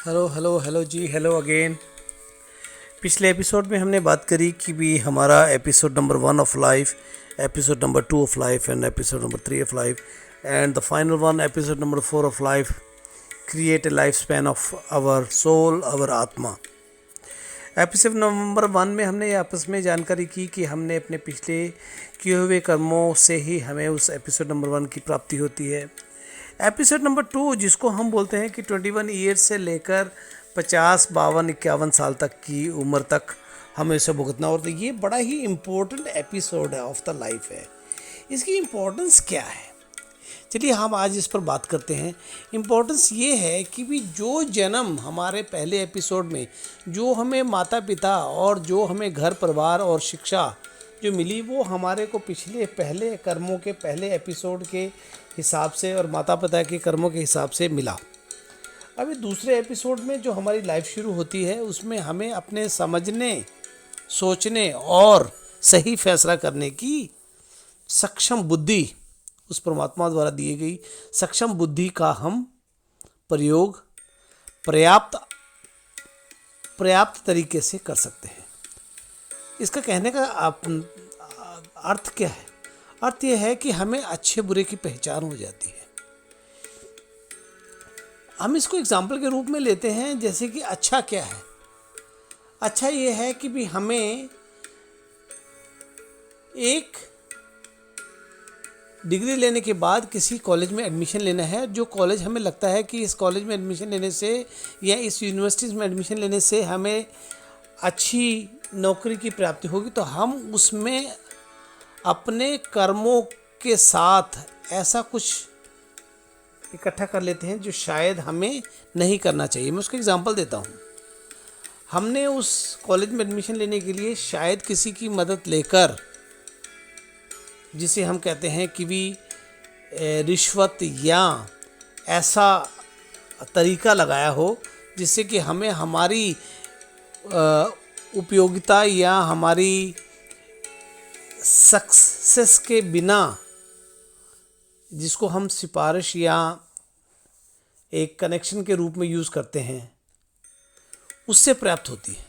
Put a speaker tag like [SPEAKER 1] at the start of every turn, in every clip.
[SPEAKER 1] Hello hello hello जी, hello again. पिछले episode में हमने बात करी कि भी हमारा episode number 1 of life, episode number 2 of life and episode number 3 of life and the final one episode number 4 of life, create a life span of our soul, our आत्मा। Episode number 1 में हमने आपस में जानकारी की कि हमने अपने पिछले किए हुए कर्मों से ही हमें उस एपिसोड नंबर 1 की प्राप्ति होती है। एपिसोड नंबर 2 जिसको हम बोलते हैं कि 21 ईयर्स से लेकर 50, 52, 51 साल तक की उम्र तक हमें इसे भुगतना होता है। ये बड़ा ही इम्पोर्टेंट एपिसोड है, ऑफ द लाइफ है। इसकी इम्पोर्टेंस क्या है, चलिए हम आज इस पर बात करते हैं। इम्पोर्टेंस ये है कि भी जो जन्म हमारे पहले एपिसोड में जो हमें माता पिता और जो हमें घर परिवार और शिक्षा जो मिली, वो हमारे को पिछले पहले कर्मों के पहले एपिसोड के हिसाब से और माता पिता के कर्मों के हिसाब से मिला। अभी दूसरे एपिसोड में जो हमारी लाइफ शुरू होती है, उसमें हमें अपने समझने, सोचने और सही फैसला करने की सक्षम बुद्धि, उस परमात्मा द्वारा दी गई सक्षम बुद्धि का हम प्रयोग पर्याप्त तरीके से कर सकते हैं। इसका कहने का अर्थ क्या है? अर्थ यह है कि हमें अच्छे बुरे की पहचान हो जाती है। हम इसको एग्जाम्पल के रूप में लेते हैं, जैसे कि अच्छा क्या है? अच्छा ये है कि भी हमें एक डिग्री लेने के बाद किसी कॉलेज में एडमिशन लेना है। जो कॉलेज हमें लगता है कि इस कॉलेज में एडमिशन लेने से या इस यूनिवर्सिटी में एडमिशन लेने से हमें अच्छी नौकरी की प्राप्ति होगी, तो हम उसमें अपने कर्मों के साथ ऐसा कुछ इकट्ठा कर लेते हैं जो शायद हमें नहीं करना चाहिए। मैं उसका एग्जांपल देता हूँ। हमने उस कॉलेज में एडमिशन लेने के लिए शायद किसी की मदद लेकर, जिसे हम कहते हैं कि भी रिश्वत या ऐसा तरीका लगाया हो जिससे कि हमें हमारी उपयोगिता या हमारी सक्सेस के बिना, जिसको हम सिफारिश या एक कनेक्शन के रूप में यूज़ करते हैं, उससे प्राप्त होती है।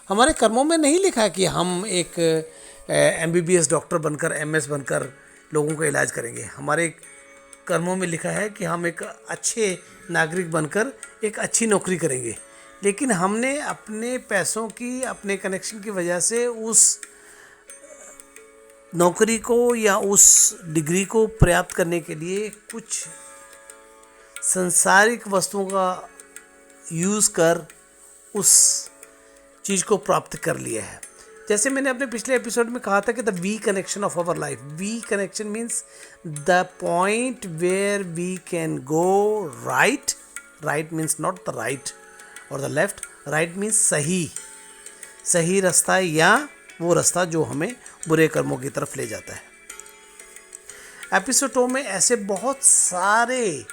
[SPEAKER 1] हमारे कर्मों में नहीं लिखा कि हम एक MBBS डॉक्टर बनकर, MS बनकर लोगों का इलाज करेंगे। हमारे कर्मों में लिखा है कि हम एक अच्छे नागरिक बनकर एक अच्छी नौकरी करेंगे। लेकिन हमने अपने पैसों की, अपने कनेक्शन की वजह से उस नौकरी को या उस डिग्री को प्राप्त करने के लिए कुछ सांसारिक वस्तुओं का यूज़ कर उस चीज़ को प्राप्त कर लिया है। जैसे मैंने अपने पिछले एपिसोड में कहा था कि the V connection of our life. V connection means the point where we can go right. Right means not the right और द लेफ्ट। राइट मीन्स सही रास्ता, या वो रास्ता जो हमें बुरे कर्मों की तरफ ले जाता है। एपिसोडों में ऐसे बहुत सारे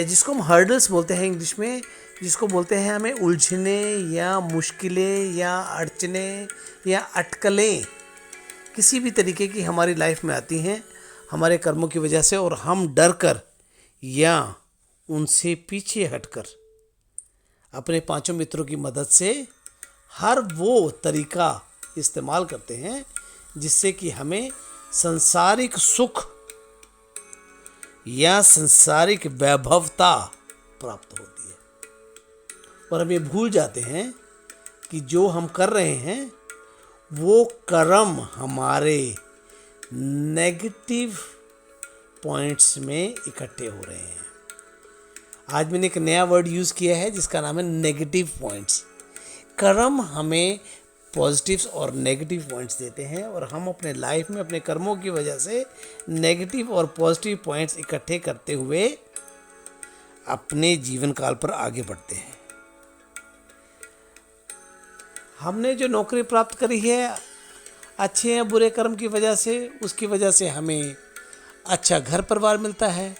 [SPEAKER 1] जिसको हम हर्डल्स बोलते हैं इंग्लिश में, जिसको बोलते हैं हमें उलझने या मुश्किलें या अड़चने या अटकलें किसी भी तरीके की हमारी लाइफ में आती हैं हमारे कर्मों की वजह से, और हम डर कर या उनसे पीछे हटकर अपने 5 मित्रों की मदद से हर वो तरीका इस्तेमाल करते हैं जिससे कि हमें सांसारिक सुख या सांसारिक वैभवता प्राप्त होती है। और हम ये भूल जाते हैं कि जो हम कर रहे हैं वो कर्म हमारे नेगेटिव पॉइंट्स में इकट्ठे हो रहे हैं। आज मैंने एक नया वर्ड यूज़ किया है जिसका नाम है नेगेटिव पॉइंट्स। कर्म हमें पॉजिटिव्स और नेगेटिव पॉइंट्स देते हैं, और हम अपने लाइफ में अपने कर्मों की वजह से नेगेटिव और पॉजिटिव पॉइंट्स इकट्ठे करते हुए अपने जीवन काल पर आगे बढ़ते हैं। हमने जो नौकरी प्राप्त करी है अच्छे या बुरे कर्म की वजह से, उसकी वजह से हमें अच्छा घर परिवार मिलता है।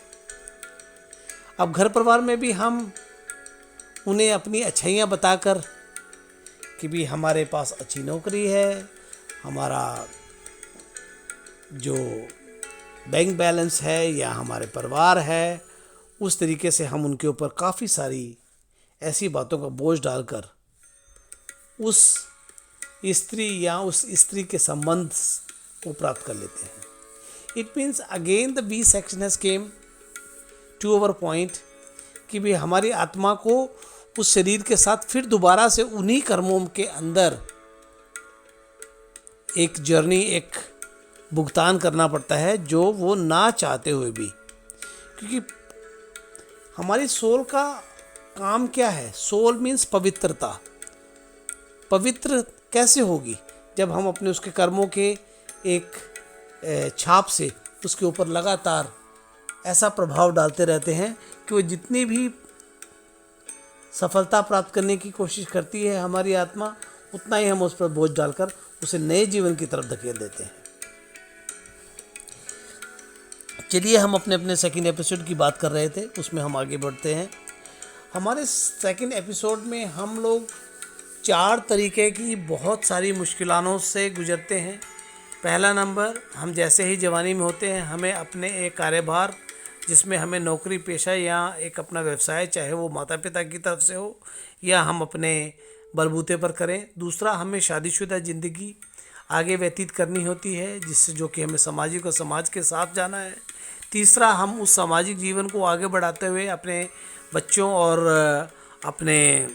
[SPEAKER 1] अब घर परिवार में भी हम उन्हें अपनी अच्छाइयाँ बताकर कि भी हमारे पास अच्छी नौकरी है, हमारा जो बैंक बैलेंस है या हमारे परिवार है, उस तरीके से हम उनके ऊपर काफ़ी सारी ऐसी बातों का बोझ डालकर उस स्त्री या उस स्त्री के संबंध को प्राप्त कर लेते हैं। It means again the B section has came to our point कि भी हमारी आत्मा को उस शरीर के साथ फिर दोबारा से उन्हीं कर्मों के अंदर एक जर्नी, एक भुगतान करना पड़ता है जो वो ना चाहते हुए भी। क्योंकि हमारी सोल का काम क्या है? सोल मीन्स पवित्रता। पवित्र कैसे होगी? जब हम अपने उसके कर्मों के एक छाप से उसके ऊपर लगातार ऐसा प्रभाव डालते रहते हैं कि वो जितनी भी सफलता प्राप्त करने की कोशिश करती है हमारी आत्मा, उतना ही हम उस पर बोझ डालकर उसे नए जीवन की तरफ धकेल देते हैं। चलिए, हम अपने अपने सेकंड एपिसोड की बात कर रहे थे, उसमें हम आगे बढ़ते हैं। हमारे सेकंड एपिसोड में हम लोग 4 तरीके की बहुत सारी मुश्किलों से गुजरते हैं। पहला नंबर, हम जैसे ही जवानी में होते हैं हमें अपने एक कार्यभार, जिसमें हमें नौकरी पेशा या एक अपना व्यवसाय, चाहे वो माता पिता की तरफ से हो या हम अपने बलबूते पर करें। दूसरा, हमें शादीशुदा ज़िंदगी आगे व्यतीत करनी होती है, जिससे जो कि हमें सामाजिक और समाज के साथ जाना है। तीसरा, हम उस सामाजिक जीवन को आगे बढ़ाते हुए अपने बच्चों और अपने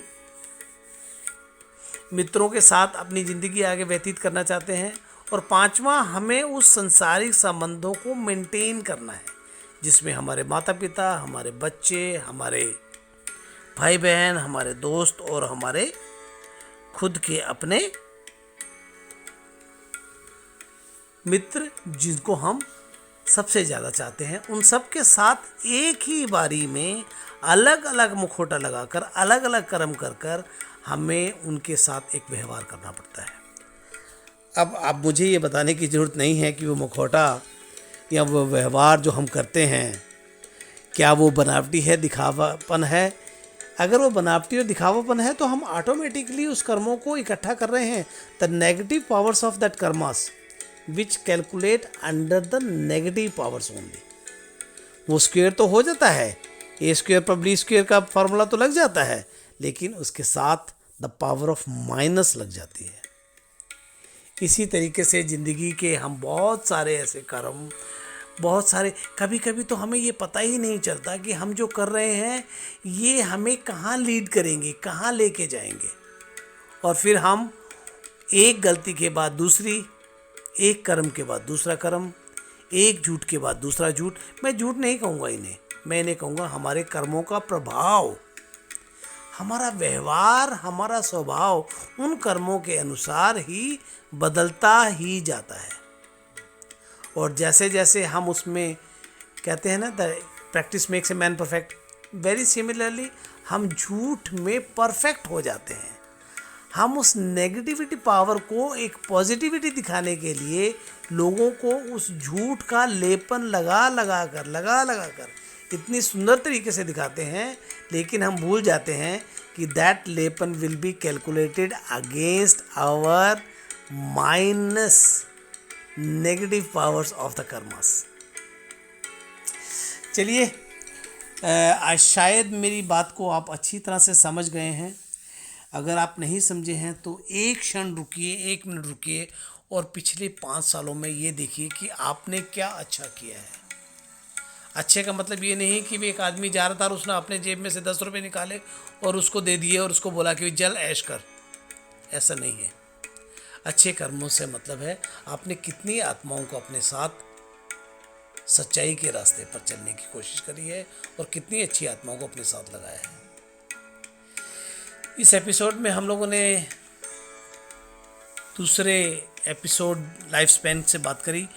[SPEAKER 1] मित्रों के साथ अपनी ज़िंदगी आगे व्यतीत करना चाहते हैं। और पांचवा, हमें उस सांसारिक संबंधों को मेंटेन करना है, जिसमें हमारे माता पिता, हमारे बच्चे, हमारे भाई बहन, हमारे दोस्त और हमारे खुद के अपने मित्र, जिनको हम सबसे ज़्यादा चाहते हैं, उन सब के साथ एक ही बारी में अलग अलग मुखौटा लगाकर, अलग अलग कर्म कर कर हमें उनके साथ एक व्यवहार करना पड़ता है। अब मुझे ये बताने की ज़रूरत नहीं है कि वो मुखौटा या वो व्यवहार जो हम करते हैं, क्या वो बनावटी है, दिखावापन है। अगर वो बनावटी और दिखावापन है तो हम ऑटोमेटिकली उस कर्मों को इकट्ठा कर रहे हैं। The negative powers of that karmas which calculate under the negative powers only. वो स्क्वायर तो हो जाता है, ए स्क्वायर पर बी स्क्वायर का फॉर्मूला तो लग जाता है, लेकिन उसके साथ द पावर ऑफ माइनस लग जाती है। इसी तरीके से ज़िंदगी के हम बहुत सारे ऐसे कर्म, बहुत सारे, कभी कभी तो हमें ये पता ही नहीं चलता कि हम जो कर रहे हैं ये हमें कहाँ लीड करेंगे, कहाँ लेके जाएंगे। और फिर हम एक गलती के बाद दूसरी, एक कर्म के बाद दूसरा कर्म, एक झूठ के बाद दूसरा झूठ। मैं झूठ नहीं कहूँगा इन्हें, मैं इन्हें कहूँगा हमारे कर्मों का प्रभाव, हमारा व्यवहार, हमारा स्वभाव उन कर्मों के अनुसार ही बदलता ही जाता है। और जैसे जैसे हम उसमें कहते हैं ना, the practice makes a man perfect, very similarly हम झूठ में परफेक्ट हो जाते हैं। हम उस नेगेटिविटी पावर को एक पॉजिटिविटी दिखाने के लिए लोगों को उस झूठ का लेपन लगा लगा कर इतनी सुंदर तरीके से दिखाते हैं, लेकिन हम भूल जाते हैं कि दैट लेपन will be calculated against our minus negative powers of the karmas. चलिए, शायद मेरी बात को आप अच्छी तरह से समझ गए हैं। अगर आप नहीं समझे हैं तो एक क्षण रुकिए, 1 मिनट रुकिए और पिछले 5 सालों में ये देखिए कि आपने क्या अच्छा किया है। अच्छे का मतलब ये नहीं कि भी एक आदमी जा रहा था और उसने अपने जेब में से 10 रुपये निकाले और उसको दे दिए और उसको बोला कि जल ऐश कर, ऐसा नहीं है। अच्छे कर्मों से मतलब है आपने कितनी आत्माओं को अपने साथ सच्चाई के रास्ते पर चलने की कोशिश करी है और कितनी अच्छी आत्माओं को अपने साथ लगाया है। इस एपिसोड में हम लोगों ने दूसरे एपिसोड लाइफ स्पैन से बात करी।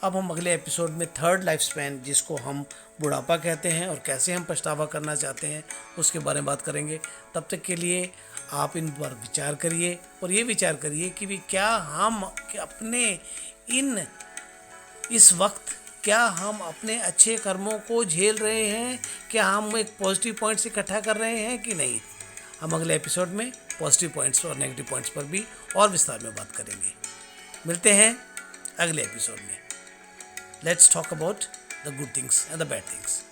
[SPEAKER 1] अब हम अगले एपिसोड में थर्ड लाइफ स्पैन, जिसको हम बुढ़ापा कहते हैं और कैसे हम पछतावा करना चाहते हैं, उसके बारे में बात करेंगे। तब तक के लिए आप इन पर विचार करिए और ये विचार करिए कि भी क्या हम अपने इस वक्त क्या हम अपने अच्छे कर्मों को झेल रहे हैं, क्या हम एक पॉजिटिव पॉइंट्स इकट्ठा कर रहे हैं कि नहीं। हम अगले एपिसोड में पॉजिटिव पॉइंट्स और नेगेटिव पॉइंट्स पर भी और विस्तार में बात करेंगे। मिलते हैं अगले एपिसोड में। Let's talk about the good things and the bad things.